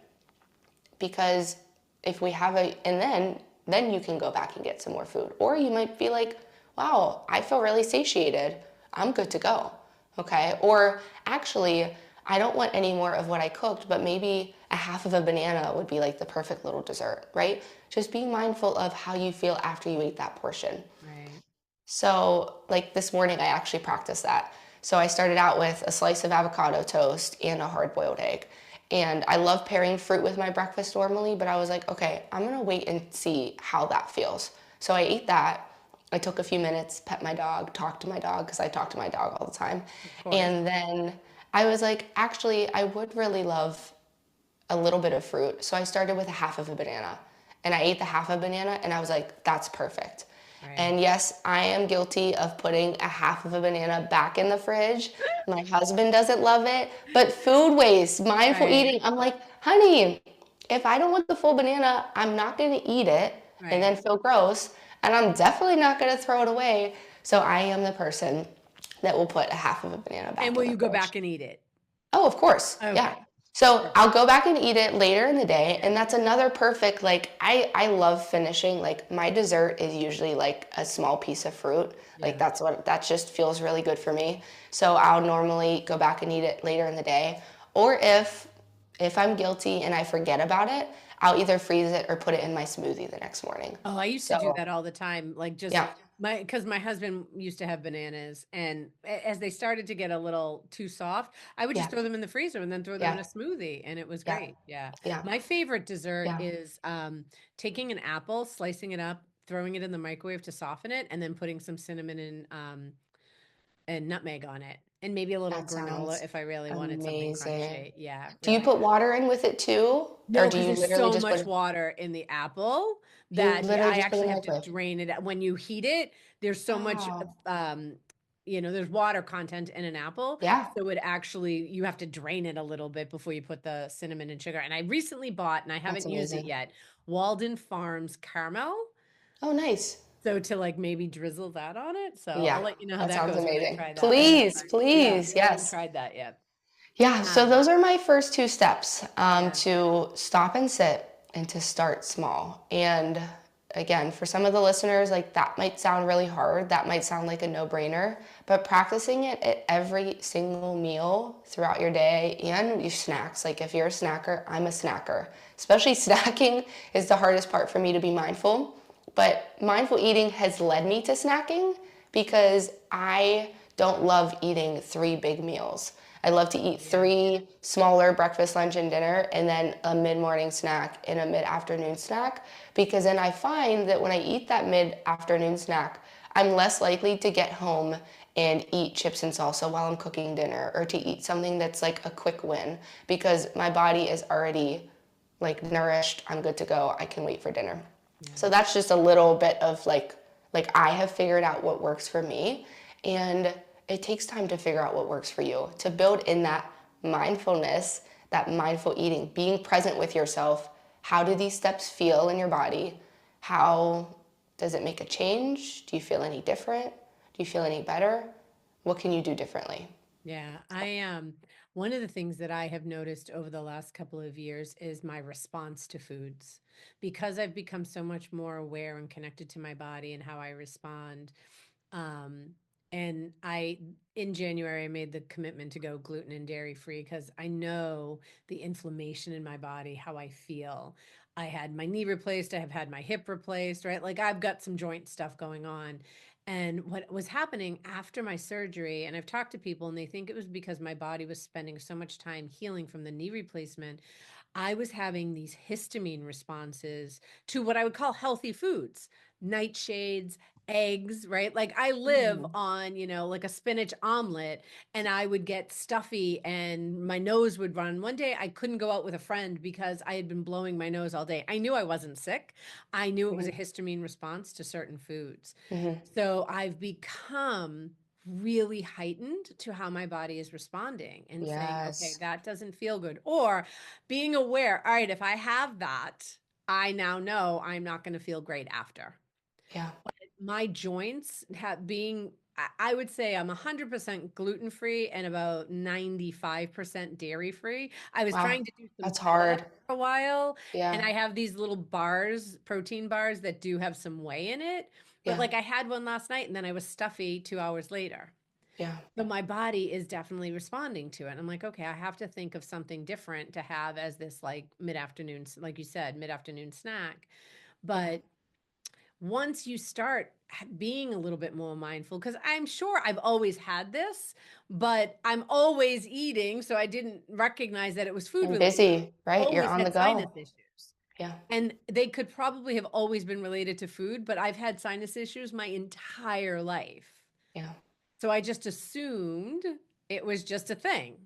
Speaker 2: Because if we have and then you can go back and get some more food. Or you might be like, wow, I feel really satiated. I'm good to go. Okay. Or actually, I don't want any more of what I cooked, but maybe a half of a banana would be like the perfect little dessert, right? Just being mindful of how you feel after you eat that portion.
Speaker 1: Right.
Speaker 2: So, like this morning, I actually practiced that. So, I started out with a slice of avocado toast and a hard boiled egg. And I love pairing fruit with my breakfast normally, but I was like, okay, I'm gonna wait and see how that feels. So, I ate that. I took a few minutes, pet my dog, talked to my dog, because I talk to my dog all the time.
Speaker 1: Of course.
Speaker 2: And then I was like, actually, I would really love a little bit of fruit. So I started with a half of a banana and I ate the half of a banana and I was like, that's perfect.
Speaker 1: Right.
Speaker 2: And yes, I am guilty of putting a half of a banana back in the fridge. My husband doesn't love it, but food waste, mindful
Speaker 1: Right.
Speaker 2: eating, I'm like, honey, if I don't want the full banana, I'm not going to eat it and
Speaker 1: Right.
Speaker 2: then feel gross. And I'm definitely not going to throw it away. So I am the person that will put a half of a banana
Speaker 1: And
Speaker 2: back
Speaker 1: will
Speaker 2: in the
Speaker 1: you go
Speaker 2: fridge.
Speaker 1: back and eat it?
Speaker 2: Oh, of course. Yeah.
Speaker 1: Okay.
Speaker 2: So
Speaker 1: Perfect.
Speaker 2: I'll go back and eat it later in the day.
Speaker 1: Yeah.
Speaker 2: And that's another perfect, like, I love finishing. Like, my dessert is usually like a small piece of fruit. Like,
Speaker 1: Yeah.
Speaker 2: that just feels really good for me. So I'll normally go back and eat it later in the day. Or if I'm guilty and I forget about it, I'll either freeze it or put it in my smoothie the next morning.
Speaker 1: Oh, I used to do
Speaker 2: So,
Speaker 1: that all the time. Like just
Speaker 2: yeah,
Speaker 1: because my husband used to have bananas, and as they started to get a little too soft, I would just
Speaker 2: yeah,
Speaker 1: throw them in the freezer and then throw them in
Speaker 2: yeah,
Speaker 1: a smoothie, and it was
Speaker 2: yeah,
Speaker 1: great. Yeah.
Speaker 2: yeah.
Speaker 1: My favorite dessert
Speaker 2: Yeah.
Speaker 1: is taking an apple, slicing it up, throwing it in the microwave to soften it, and then putting some cinnamon and nutmeg on it, and maybe a little
Speaker 2: That
Speaker 1: granola
Speaker 2: sounds
Speaker 1: if I really wanted something
Speaker 2: amazing.
Speaker 1: crunchy. Yeah,
Speaker 2: Do you
Speaker 1: really
Speaker 2: put
Speaker 1: good.
Speaker 2: water in with it too? Or
Speaker 1: No,
Speaker 2: do
Speaker 1: because
Speaker 2: you
Speaker 1: there's
Speaker 2: literally
Speaker 1: so
Speaker 2: just put
Speaker 1: much
Speaker 2: it,
Speaker 1: water in the apple
Speaker 2: you
Speaker 1: that
Speaker 2: literally
Speaker 1: I
Speaker 2: just put it in
Speaker 1: actually
Speaker 2: the
Speaker 1: have to
Speaker 2: microwave?
Speaker 1: drain it. When you heat it, there's so much,
Speaker 2: Oh,
Speaker 1: there's water content in an apple.
Speaker 2: yeah,
Speaker 1: So it actually, you have to drain it a little bit before you put the cinnamon and sugar. And I recently bought, and I
Speaker 2: that's
Speaker 1: haven't used it
Speaker 2: amazing.
Speaker 1: yet, Walden Farms caramel.
Speaker 2: Oh, nice.
Speaker 1: So to like maybe drizzle that on it. So I'll
Speaker 2: Yeah,
Speaker 1: let you know how
Speaker 2: that
Speaker 1: that
Speaker 2: sounds
Speaker 1: goes when I
Speaker 2: amazing.
Speaker 1: try that.
Speaker 2: Please,
Speaker 1: Yeah,
Speaker 2: please,
Speaker 1: I haven't
Speaker 2: yes.
Speaker 1: tried that yet.
Speaker 2: Yeah, so
Speaker 1: Um,
Speaker 2: those are my first two steps,
Speaker 1: yeah.
Speaker 2: to stop and sit and to start small. And again, for some of the listeners, like that might sound really hard. That might sound like a no-brainer, but practicing it at every single meal throughout your day and your snacks. Like if you're a snacker, I'm a snacker. Especially snacking is the hardest part for me to be mindful. But mindful eating has led me to snacking because I don't love eating three big meals. I love to eat
Speaker 1: Yeah.
Speaker 2: three smaller breakfast, lunch, and dinner, and then a mid morning snack and a mid afternoon snack. Because then I find that when I eat that mid afternoon snack, I'm less likely to get home and eat chips and salsa while I'm cooking dinner or to eat something that's like a quick win because my body is already like nourished. I'm good to go. I can wait for dinner.
Speaker 1: Yeah.
Speaker 2: So that's just a little bit of like I have figured out what works for me, and it takes time to figure out what works for you. To build in that mindfulness, that mindful eating, being present with yourself. How do these steps feel in your body? How does it make a change? Do you feel any different? Do you feel any better? What can you do differently?
Speaker 1: Yeah, I one of the things that I have noticed over the last couple of years is my response to foods. Because I've become so much more aware and connected to my body and how I respond. Um, and in January, I made the commitment to go gluten and dairy free because I know the inflammation in my body, how I feel. I had my knee replaced, I have had my hip replaced, right? Like I've got some joint stuff going on. And what was happening after my surgery, and I've talked to people and they think it was because my body was spending so much time healing from the knee replacement. I was having these histamine responses to what I would call healthy foods, nightshades, eggs, right? Like I live
Speaker 2: Mm-hmm.
Speaker 1: on, like a spinach omelet and I would get stuffy and my nose would run. One day I couldn't go out with a friend because I had been blowing my nose all day. I knew I wasn't sick. I knew it was a histamine response to certain foods.
Speaker 2: Mm-hmm.
Speaker 1: So I've become really heightened to how my body is responding and saying, okay,
Speaker 2: Yes.
Speaker 1: that doesn't feel good. Or being aware, all right, if I have that, I now know I'm not going to feel great after.
Speaker 2: Yeah.
Speaker 1: My joints have being, I would say I'm 100% gluten free and about 95% dairy free. I was
Speaker 2: Wow.
Speaker 1: trying to do some
Speaker 2: That's
Speaker 1: keto
Speaker 2: hard.
Speaker 1: for a while, and
Speaker 2: Yeah.
Speaker 1: I have these little bars, protein bars that do have some whey in it. But
Speaker 2: Yeah.
Speaker 1: like I had one last night and then I was stuffy 2 hours later.
Speaker 2: Yeah.
Speaker 1: So my body is definitely responding to it. I'm like, okay, I have to think of something different to have as this like mid-afternoon, like you said, mid-afternoon snack.
Speaker 2: Yeah.
Speaker 1: But once you start being a little bit more mindful, because I'm sure I've always had this, but I'm always eating. So I didn't recognize that it was food
Speaker 2: And
Speaker 1: related.
Speaker 2: busy, right? You're
Speaker 1: Always
Speaker 2: on the
Speaker 1: had sinus
Speaker 2: go.
Speaker 1: issues.
Speaker 2: Yeah.
Speaker 1: And they could probably have always been related to food, but I've had sinus issues my entire life.
Speaker 2: Yeah.
Speaker 1: So I just assumed it was just a thing.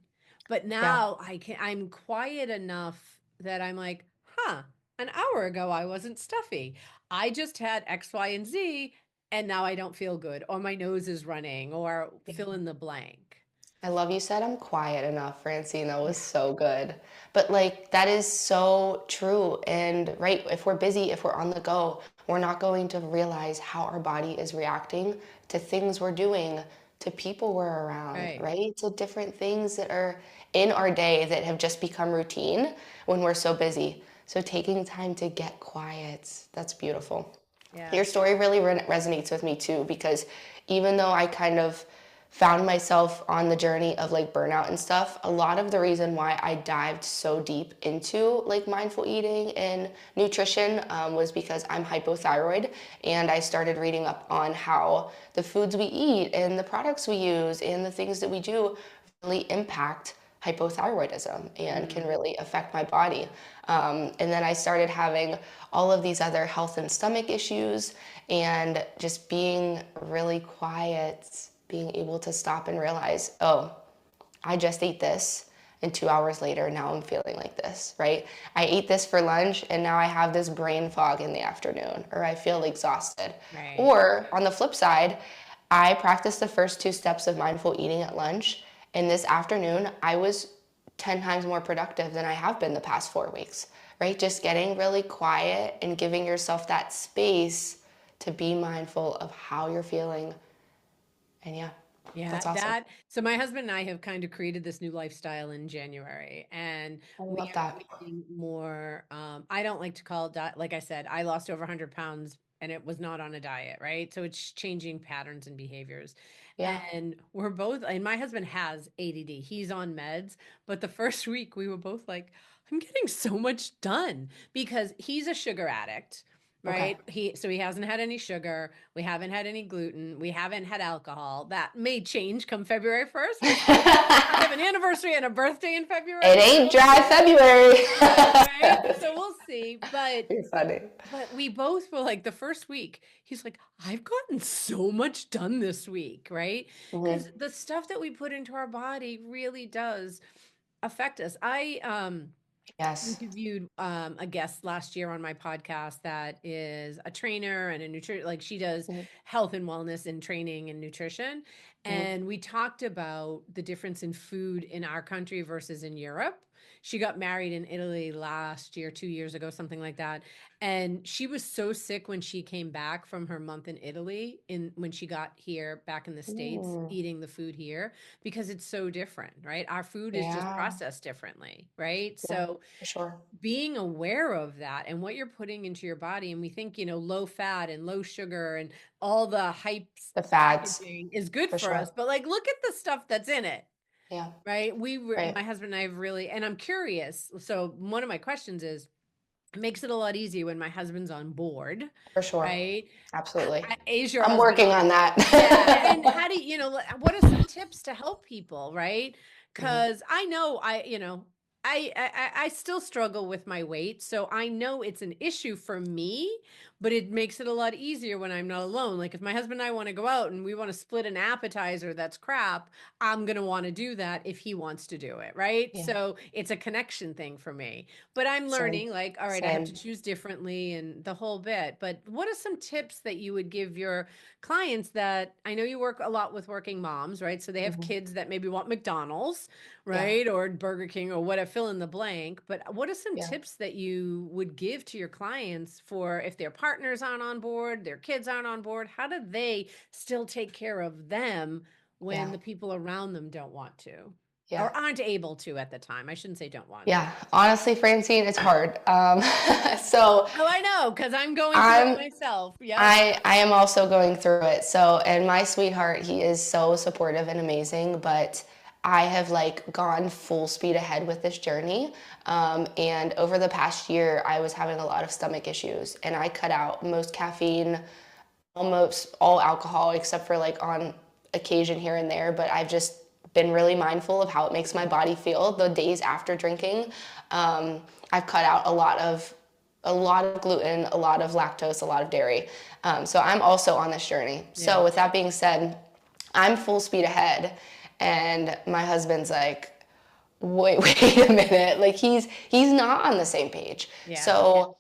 Speaker 1: But
Speaker 2: Yeah.
Speaker 1: now I'm quiet enough that I'm like, huh, an hour ago I wasn't stuffy. I just had X, Y, and Z, and now I don't feel good, or my nose is running, or
Speaker 2: Yeah.
Speaker 1: fill in the blank.
Speaker 2: I love you said I'm quiet enough, Francine. That was so good. But like that is so true. And right, if we're busy, if we're on the go, we're not going to realize how our body is reacting to things we're doing, to people we're around,
Speaker 1: Right.
Speaker 2: right? To different things that are in our day that have just become routine when we're so busy. So taking time to get quiet, that's beautiful.
Speaker 1: Yeah.
Speaker 2: Your story really resonates with me too because even though I kind of found myself on the journey of like burnout and stuff, a lot of the reason why I dived so deep into like mindful eating and nutrition was because I'm hypothyroid, and I started reading up on how the foods we eat and the products we use and the things that we do really impact hypothyroidism and can
Speaker 1: Mm.
Speaker 2: really affect my body. And then I started having all of these other health and stomach issues, and just being really quiet, being able to stop and realize, oh, I just ate this. And 2 hours later, now I'm feeling like this, right? I ate this for lunch and now I have this brain fog in the afternoon, or I feel exhausted.
Speaker 1: Right.
Speaker 2: Or on the flip side, I practiced the first two steps of mindful eating at lunch. And this afternoon, I was 10 times more productive than I have been the past 4 weeks, right? Just getting really quiet and giving yourself that space to be mindful of how you're feeling. And yeah,
Speaker 1: Yeah,
Speaker 2: that's awesome.
Speaker 1: so my husband and I have kind of created this new lifestyle in January, and
Speaker 2: I
Speaker 1: we
Speaker 2: love
Speaker 1: are
Speaker 2: that.
Speaker 1: eating more. I don't like to call it diet. Like I said, I lost over 100 pounds and it was not on a diet, right? So it's changing patterns and behaviors.
Speaker 2: Yeah.
Speaker 1: And we're both, and my husband has ADD. He's on meds, but the first week we were both like, I'm getting so much done because he's a sugar addict.
Speaker 2: Okay.
Speaker 1: right? He hasn't had any sugar, we haven't had any gluten, we haven't had alcohol. That may change come February 1st. We'll see. I have an anniversary and a birthday in
Speaker 2: It
Speaker 1: February, so
Speaker 2: ain't
Speaker 1: we'll
Speaker 2: dry
Speaker 1: see.
Speaker 2: February.
Speaker 1: Right, right. So we'll see.
Speaker 2: You're funny.
Speaker 1: But we both were like the first week, he's like, I've gotten so much done this week, right? Because
Speaker 2: Hmm.
Speaker 1: the stuff that we put into our body really does affect us. I
Speaker 2: Yes.
Speaker 1: interviewed a guest last year on my podcast that is a trainer and a nutrition, like she does
Speaker 2: Hmm.
Speaker 1: health and wellness and training and nutrition.
Speaker 2: Hmm.
Speaker 1: And we talked about the difference in food in our country versus in Europe. She got married in Italy last year, 2 years ago, something like that. And she was so sick when she came back from her month in Italy, in when she got here back in the States,
Speaker 2: Mm.
Speaker 1: eating the food here, because it's so different, right? Our food is just
Speaker 2: Yeah.
Speaker 1: processed differently, right?
Speaker 2: Yeah,
Speaker 1: So
Speaker 2: for sure.
Speaker 1: being aware of that and what you're putting into your body, and we think, low fat and low sugar and all the hypes
Speaker 2: The fads,
Speaker 1: packaging is good
Speaker 2: for
Speaker 1: for us,
Speaker 2: sure.
Speaker 1: but like look at the stuff that's in it,
Speaker 2: Yeah.
Speaker 1: right?
Speaker 2: Right.
Speaker 1: My husband and I have really, and I'm curious, so one of my questions is, it makes it a lot easier when my husband's on board,
Speaker 2: For sure.
Speaker 1: right?
Speaker 2: Absolutely.
Speaker 1: Is your
Speaker 2: I'm
Speaker 1: husband
Speaker 2: working
Speaker 1: on
Speaker 2: on
Speaker 1: board?
Speaker 2: that.
Speaker 1: Yeah. And how do what are some tips to help people, right?
Speaker 2: Mhm.
Speaker 1: Because I know I still struggle with my weight. So I know it's an issue for me, but it makes it a lot easier when I'm not alone. Like if my husband and I want to go out and we want to split an appetizer that's crap, I'm going to want to do that if he wants to do it, right?
Speaker 2: Yeah.
Speaker 1: So it's a connection thing for me. But I'm
Speaker 2: Same.
Speaker 1: learning, like, all right, I have to
Speaker 2: Same.
Speaker 1: choose differently and the whole bit. But what are some tips that you would give your clients that I know you work a lot with working moms, right? So they have
Speaker 2: Hmm.
Speaker 1: kids that maybe want McDonald's,
Speaker 2: Yeah.
Speaker 1: right? Or Burger King or whatever, fill in the blank. But what are some
Speaker 2: Yeah.
Speaker 1: tips that you would give to your clients for if their partners aren't on board, their kids aren't on board? How do they still take care of them when
Speaker 2: Yeah.
Speaker 1: the people around them don't want to?
Speaker 2: Yeah.
Speaker 1: Or aren't able to at the time. I shouldn't say don't want to.
Speaker 2: Yeah. Honestly, Francine, it's hard. So
Speaker 1: Oh, I know, because I'm going through it
Speaker 2: I'm
Speaker 1: myself. Yep.
Speaker 2: I am also going through it. So, and my sweetheart, he is so supportive and amazing, but I have like gone full speed ahead with this journey. And over the past year, I was having a lot of stomach issues, and I cut out most caffeine, almost all alcohol, except for like on occasion here and there. But I've just been really mindful of how it makes my body feel the days after drinking. I've cut out a lot of gluten, a lot of lactose, a lot of dairy. So I'm also on this journey.
Speaker 1: Yeah.
Speaker 2: So with that being said, I'm full speed ahead, and my husband's like, wait a minute, like he's not on the same page.
Speaker 1: Yeah.
Speaker 2: So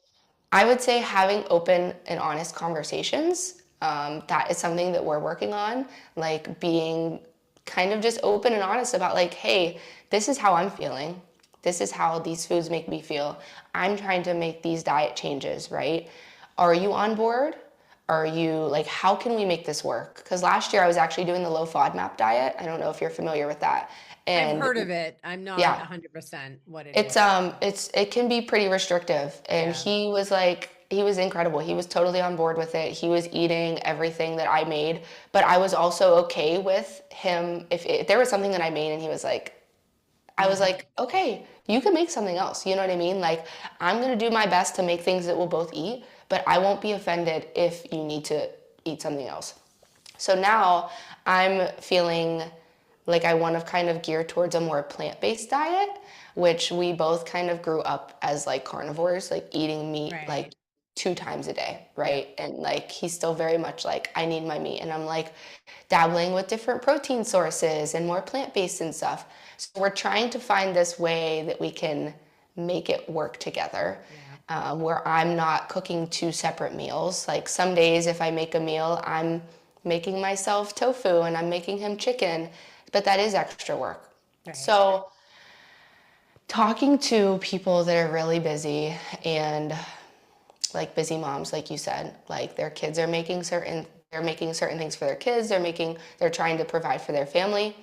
Speaker 2: I would say having open and honest conversations. That is something that we're working on, like being kind of just open and honest about like, hey, this is how I'm feeling. This is how these foods make me feel. I'm trying to make these diet changes, right? Are you on board? Are you like, how can we make this work? Because last year I was actually doing the low FODMAP diet. I don't know if you're familiar with that.
Speaker 1: I've
Speaker 2: And
Speaker 1: heard of it. I'm not
Speaker 2: yeah,
Speaker 1: 100% what it
Speaker 2: it's
Speaker 1: is.
Speaker 2: it can be pretty restrictive. And
Speaker 1: Yeah.
Speaker 2: he was like, he was incredible. He was totally on board with it. He was eating everything that I made, but I was also okay with him if there was something that I made and he was like, I was
Speaker 1: Mhm.
Speaker 2: like, okay, you can make something else. You know what I mean? Like, I'm going to do my best to make things that we'll both eat, but I won't be offended if you need to eat something else. So now I'm feeling like I want to kind of gear towards a more plant-based diet, which we both kind of grew up as like carnivores, like eating meat like
Speaker 1: Right.
Speaker 2: 2 times a day,
Speaker 1: Yep.
Speaker 2: right? And like he's still very much like, I need my meat. And I'm like dabbling with different protein sources and more plant-based and stuff. So we're trying to find this way that we can make it work together,
Speaker 1: Yeah.
Speaker 2: where I'm not cooking two separate meals. Like some days, if I make a meal, I'm making myself tofu and I'm making him chicken, but that is extra work.
Speaker 1: Right.
Speaker 2: So talking to people that are really busy and like busy moms, like you said, like their kids are making certain things for their kids, they're trying to provide for their family.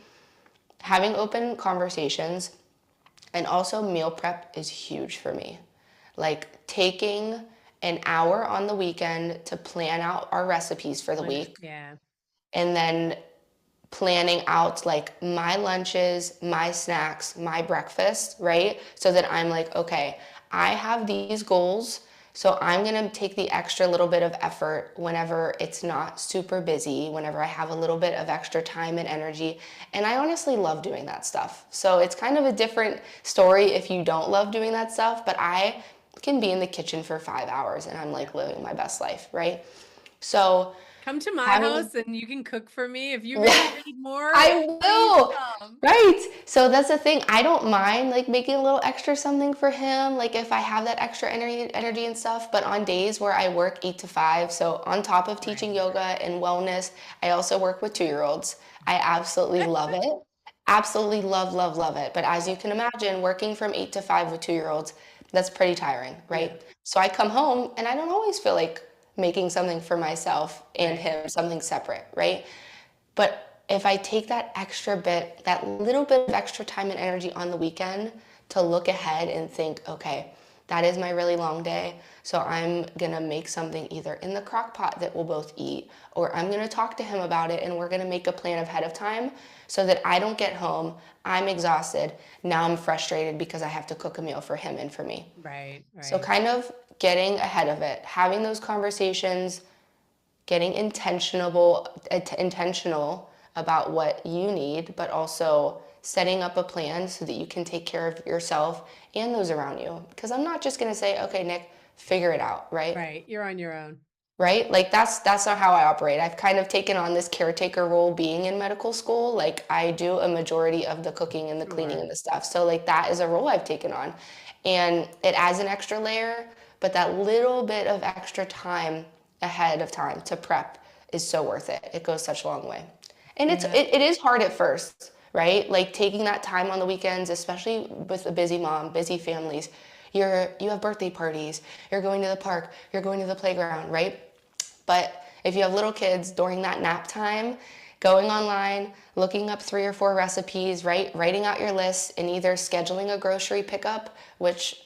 Speaker 2: Having open conversations and also meal prep is huge for me. Like taking an hour on the weekend to plan out our recipes for the week
Speaker 1: Yeah.
Speaker 2: and then planning out like my lunches, my snacks, my breakfast, right? So that I'm like, okay, I have these goals So I'm going to take the extra little bit of effort whenever it's not super busy, whenever I have a little bit of extra time and energy. And I honestly love doing that stuff. So it's kind of a different story if you don't love doing that stuff, but I can be in the kitchen for 5 hours and I'm
Speaker 1: Yeah.
Speaker 2: like living my best life, right? So
Speaker 1: Come to my
Speaker 2: having
Speaker 1: house and you can cook for me. If you really
Speaker 2: yeah,
Speaker 1: need more,
Speaker 2: I
Speaker 1: please
Speaker 2: will.
Speaker 1: come.
Speaker 2: Right. So that's the thing. I don't mind like making a little extra something for him, like if I have that extra energy and stuff. But on days where I work 8 to 5, so on top of teaching
Speaker 1: Right.
Speaker 2: yoga and wellness, I also work with 2-year-olds. I absolutely love it. Absolutely love, love, love it. But as you can imagine, working from 8 to 5 with 2-year-olds, that's pretty tiring,
Speaker 1: Yeah.
Speaker 2: right? So I come home and I don't always feel like making something for myself and
Speaker 1: Right.
Speaker 2: him, something separate, right? But if I take that extra bit, that little bit of extra time and energy on the weekend to look ahead and think, okay, that is my really long day. So I'm going to make something either in the crock pot that we'll both eat, or I'm going to talk to him about it and we're going to make a plan ahead of time so that I don't get home, I'm exhausted, now I'm frustrated because I have to cook a meal for him and for me.
Speaker 1: Right.
Speaker 2: So
Speaker 1: Right.
Speaker 2: kind of getting ahead of it, having those conversations, getting intentional about what you need, but also setting up a plan so that you can take care of yourself and those around you. Because I'm not just going to say, okay, Nick, figure it out, right?
Speaker 1: Right. You're on your own.
Speaker 2: Right? Like that's not how I operate. I've kind of taken on this caretaker role being in medical school. Like I do a majority of the cooking and the cleaning
Speaker 1: Sure.
Speaker 2: and the stuff. So like that is a role I've taken on. And it adds an extra layer, but that little bit of extra time ahead of time to prep is so worth it. It goes such a long way. And
Speaker 1: Yeah.
Speaker 2: it is hard at first, right? Like taking that time on the weekends, especially with a busy mom, busy families. You have birthday parties, you're going to the park, you're going to the playground, right? But if you have little kids during that nap time, going online, looking up 3 or 4 recipes, right? Writing out your list and either scheduling a grocery pickup, which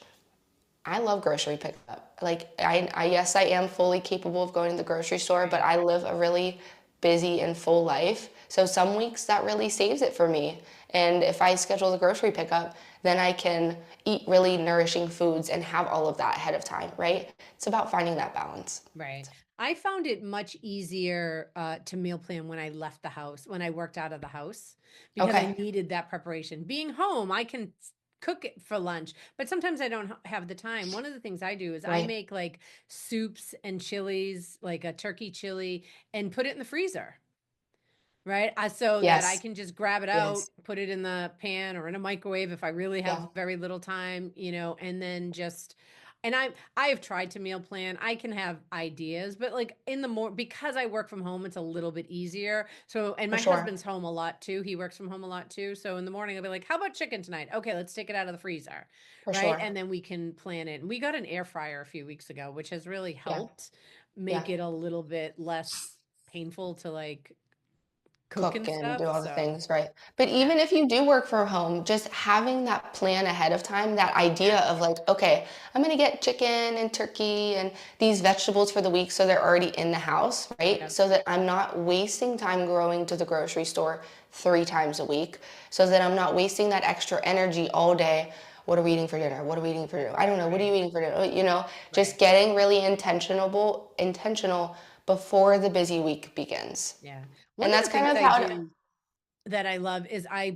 Speaker 2: I love grocery pickup. Like yes, I am fully capable of going to the grocery store, but
Speaker 1: Right.
Speaker 2: I live a really busy and full life. So some weeks that really saves it for me. And if I schedule the grocery pickup, then I can eat really nourishing foods and have all of that ahead of time, right? It's about finding that balance.
Speaker 1: Right. I found it much easier to meal plan when I left the house, when I worked out of the house, because I
Speaker 2: Okay.
Speaker 1: needed that preparation. Being home, I can cook it for lunch, but sometimes I don't have the time. One of the things I do is I
Speaker 2: Right.
Speaker 1: make like soups and chilies, like a turkey chili, and put it in the freezer. Right? So that I
Speaker 2: Yes.
Speaker 1: can just grab it out,
Speaker 2: Yes.
Speaker 1: put it in the pan or in a microwave if I really have
Speaker 2: Yeah.
Speaker 1: very little time, and then just and I have tried to meal plan. I can have ideas, but like in the more because I work from home, it's a little bit easier. So and
Speaker 2: For
Speaker 1: my
Speaker 2: sure.
Speaker 1: husband's home a lot too. He works from home a lot too. So in the morning I'll be like, "How about chicken tonight?" Okay, let's take it out of the freezer.
Speaker 2: For
Speaker 1: Right?
Speaker 2: sure.
Speaker 1: And then we can plan it. And we got an air fryer a few weeks ago, which has really
Speaker 2: Yeah.
Speaker 1: helped
Speaker 2: Yeah.
Speaker 1: make it a little bit less painful to like cook
Speaker 2: Cook
Speaker 1: and
Speaker 2: and do
Speaker 1: stuff,
Speaker 2: all the
Speaker 1: so
Speaker 2: things, right? But
Speaker 1: yeah,
Speaker 2: even if you do work from home, just having that plan ahead of time, that idea
Speaker 1: yeah,
Speaker 2: of like, okay, I'm gonna get chicken and turkey and these vegetables for the week so they're already in the house, right?
Speaker 1: yeah,
Speaker 2: So that I'm not wasting time going to the grocery store 3 times a week, so that I'm not wasting that extra energy all day. What are we eating for dinner? What are we eating for dinner? I don't know. What are you
Speaker 1: right,
Speaker 2: eating for dinner? Just
Speaker 1: right,
Speaker 2: getting really intentional before the busy week begins.
Speaker 1: yeah.
Speaker 2: And
Speaker 1: One of
Speaker 2: that's
Speaker 1: the
Speaker 2: kind
Speaker 1: things
Speaker 2: of
Speaker 1: I
Speaker 2: how it,
Speaker 1: do that I love is I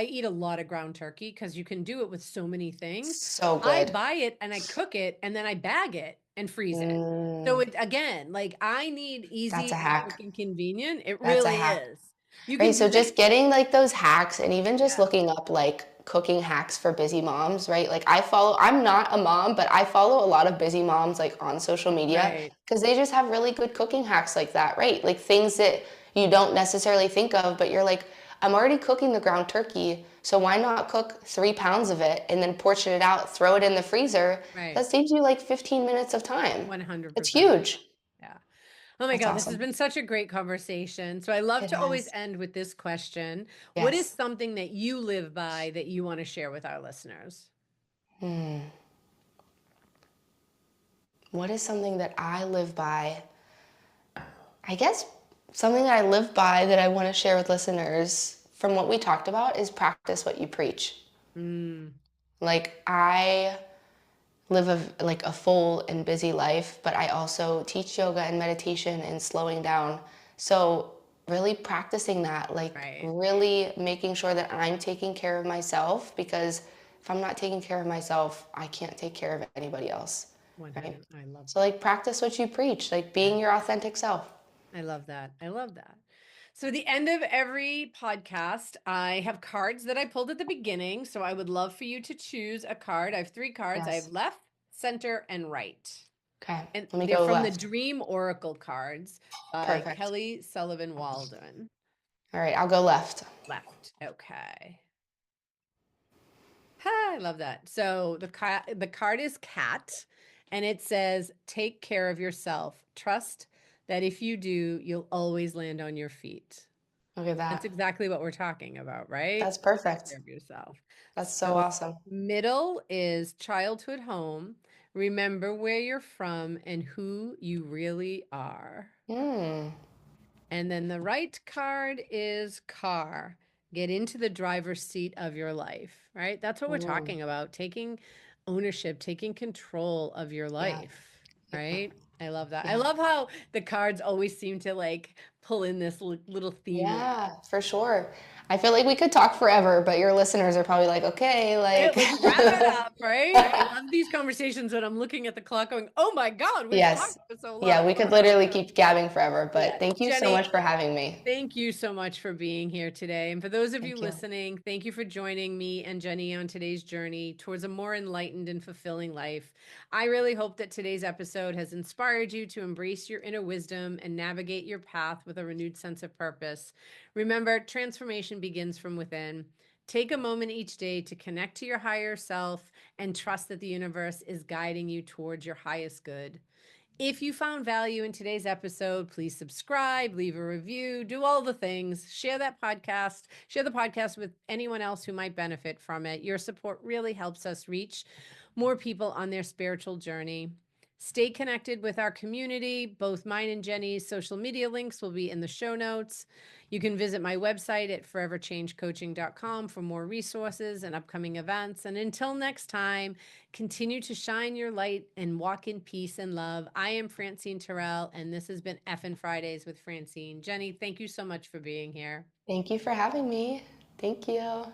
Speaker 1: eat a lot of ground turkey because you can do it with so many things.
Speaker 2: so
Speaker 1: I
Speaker 2: good.
Speaker 1: buy it and I cook it and then I bag it and freeze it. So
Speaker 2: Mm,
Speaker 1: it again, like I need
Speaker 2: that's a
Speaker 1: easy and quick
Speaker 2: hack.
Speaker 1: and convenient. It
Speaker 2: That's a
Speaker 1: really
Speaker 2: hack.
Speaker 1: is. You
Speaker 2: Right?
Speaker 1: can
Speaker 2: So
Speaker 1: do it.
Speaker 2: just getting like those hacks and even just
Speaker 1: Yeah,
Speaker 2: looking up like cooking hacks for busy moms, right? Like I'm not a mom, but I follow a lot of busy moms like on social media
Speaker 1: right.
Speaker 2: because they just have really good cooking hacks like that, right? Like things that you don't necessarily think of, but you're like, I'm already cooking the ground turkey, so why not cook 3 pounds of it and then portion it out, throw it in the freezer?
Speaker 1: Right.
Speaker 2: That saves you like 15 minutes of time. It's
Speaker 1: 100%.
Speaker 2: huge.
Speaker 1: Yeah. Oh my
Speaker 2: That's
Speaker 1: God, this has
Speaker 2: awesome.
Speaker 1: been such a great conversation. So I love
Speaker 2: It
Speaker 1: to always
Speaker 2: has.
Speaker 1: end with this question. What is
Speaker 2: Yes.
Speaker 1: something that you live by that you want to share with our listeners?
Speaker 2: Hmm. What is something that I live by? I guess something that I live by that I want to share with listeners from what we talked about is practice what you preach.
Speaker 1: Mm,
Speaker 2: Like, I live like a full and busy life, but I also teach yoga and meditation and slowing down. So really practicing that, like
Speaker 1: Right.
Speaker 2: really making sure that I'm taking care of myself, because if I'm not taking care of myself, I can't take care of anybody else, right?
Speaker 1: 100. I love
Speaker 2: So
Speaker 1: that.
Speaker 2: like practice what you preach, like
Speaker 1: Yeah.
Speaker 2: being your authentic self.
Speaker 1: I love that. I love that. So, the end of every podcast, I have cards that I pulled at the beginning. So, I would love for you to choose a card. I have three cards. I have
Speaker 2: Yes.
Speaker 1: left, center, and right.
Speaker 2: Okay.
Speaker 1: And
Speaker 2: Let me
Speaker 1: they're
Speaker 2: go
Speaker 1: from the
Speaker 2: left.
Speaker 1: Dream Oracle cards by
Speaker 2: Perfect.
Speaker 1: Kelly Sullivan Walden.
Speaker 2: All right, I'll go left.
Speaker 1: Left. Okay. Ha, I love that. So the card is cat, and it says, "Take care of yourself. Trust that if you do, you'll always land on your feet."
Speaker 2: Look at
Speaker 1: That's
Speaker 2: that.
Speaker 1: exactly what we're talking about, right?
Speaker 2: That's
Speaker 1: Take care
Speaker 2: perfect.
Speaker 1: of yourself.
Speaker 2: That's so
Speaker 1: So
Speaker 2: awesome.
Speaker 1: middle is childhood home. Remember where you're from and who you really are.
Speaker 2: Mm.
Speaker 1: And then the right card is car. Get into the driver's seat of your life, right? That's what we're
Speaker 2: Mm.
Speaker 1: talking about, taking ownership, taking control of your
Speaker 2: Yeah.
Speaker 1: life,
Speaker 2: Yeah.
Speaker 1: right? I love that. I
Speaker 2: Yeah.
Speaker 1: love how the cards always seem to like pull in this little theme in
Speaker 2: Yeah,
Speaker 1: there.
Speaker 2: for sure. I feel like we could talk forever, but your listeners are probably like, okay, like,
Speaker 1: Let's wrap it up, right? I love these conversations when I'm looking at the clock going, oh my God, we've
Speaker 2: yes.
Speaker 1: talked for so
Speaker 2: Yeah,
Speaker 1: long.
Speaker 2: we could literally keep gabbing forever,
Speaker 1: Yeah.
Speaker 2: but thank you so
Speaker 1: Jenny,
Speaker 2: much for having me.
Speaker 1: thank you so much for being here today. And for those of you
Speaker 2: Thank you.
Speaker 1: listening, thank you for joining me and Jenny on today's journey towards a more enlightened and fulfilling life. I really hope that today's episode has inspired you to embrace your inner wisdom and navigate your path with a renewed sense of purpose. Remember, transformation begins from within. Take a moment each day to connect to your higher self and trust that the universe is guiding you towards your highest good. If you found value in today's episode, please subscribe, leave a review, do all the things, share the podcast with anyone else who might benefit from it. Your support really helps us reach more people on their spiritual journey. Stay connected with our community. Both mine and Jenny's social media links will be in the show notes. You can visit my website at foreverchangecoaching.com for more resources and upcoming events. And until next time, continue to shine your light and walk in peace and love. I am Francine Terrell, and this has been Effin' Fridays with Francine. Jenny, thank you so much for being here.
Speaker 2: Thank you for having me. Thank you.